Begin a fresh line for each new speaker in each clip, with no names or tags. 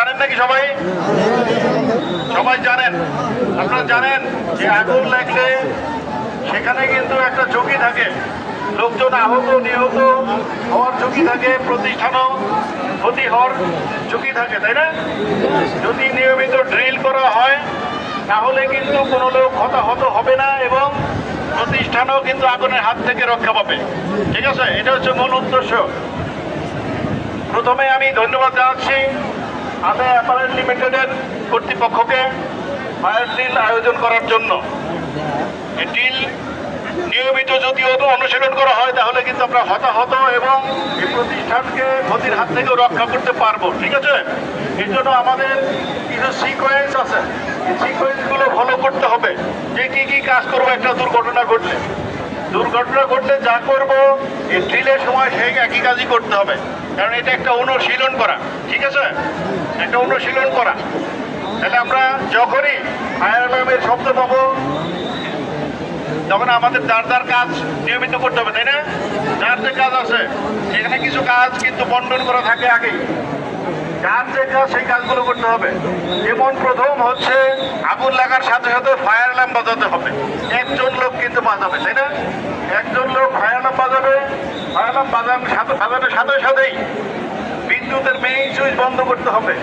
জানেন নাকি সবাই? সবাই জানেন? আপনারা জানেন যে আগুন লাগলে সেখানে কিন্তু একটা ঝুঁকি থাকে, লোকজন আহত নিহত হওয়ার ঝুঁকি থাকে, প্রতিষ্ঠানও ক্ষতি হওয়ার ঝুঁকি থাকে, তাই না? যদি নিয়মিত ড্রিল করা হয় তাহলে কিন্তু কোনো লোক হতাহত হবে না এবং প্রতিষ্ঠানও কিন্তু আগুনের হাত থেকে রক্ষা পাবে। ঠিক আছে, এটা হচ্ছে মূল উদ্দেশ্য। প্রথমে আমি ধন্যবাদ জানাচ্ছি আদা অ্যাপারেল লিমিটেডের কর্তৃপক্ষকে ফায়ার ড্রিল আয়োজন করার জন্য। এই ড্রিল নিয়মিত যদি অনুশীলন করা হয় তাহলে কিন্তু আমরা হতাহত এবং এই প্রতিষ্ঠানকে ক্ষতির হাত থেকেও রক্ষা করতে পারবো। ঠিক আছে, এর জন্য আমাদের কিছু সিকোয়েন্স আছে, এই সিকোয়েন্সগুলো ফলো করতে হবে যে কি কি কাজ করবো একটা দুর্ঘটনা ঘটলে যা করব এই ড্রিলের সময় সেই একই কাজই করতে হবে, কারণ এটা একটা অনুশীলন করা। ঠিক আছে, একটা অনুশীলন করা। তাহলে আমরা যখনই ফায়ার অ্যালার্মের শব্দ পাবো তখন আমাদের যার কাজ নিয়মিত করতে হবে, তাই না? যার যে কাজ আছে সেখানে কিছু কাজ কিন্তু বন্টন করা থাকে আগেই, যার যে কাজ সেই কাজগুলো করতে হবে। যেমন প্রথম হচ্ছে আগুন লাগার সাথে সাথে ফায়ার অ্যালার্ম বাজাতে হবে। একজন লোক কিন্তু বাজাবে, তাই না? একজন লোক ফায়ার অ্যালার্ম বাজাবে। ফায়ার অ্যালার্ম বাজানোর সাথে সাথেই বিদ্যুতের মেইন সুইচ বন্ধ করতে হবে।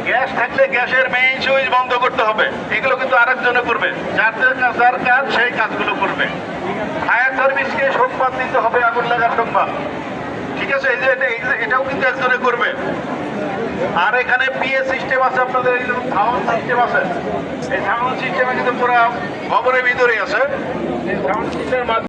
গ্যাস থাকলে গ্যাসের মেইন সুইচ বন্ধ করতে হবে। এগুলো কিন্তু আরেকজনে করবে, যার কাজ সেই কাজগুলো করবে। ফায়ার সার্ভিসকে সংবাদ দিতে হবে, আগুন লাগার সংবাদ। ঠিক আছে, এই যে এটাও কিন্তু একজনে করবে। আর এখানে পিএ সিস্টেম আছে, আপনাদের সাউন্ড সিস্টেম আছে। এই সাউন্ড সিস্টেমে কিন্তু পুরো খবরের ভিতরেই আছে। এই সাউন্ড সিস্টেমের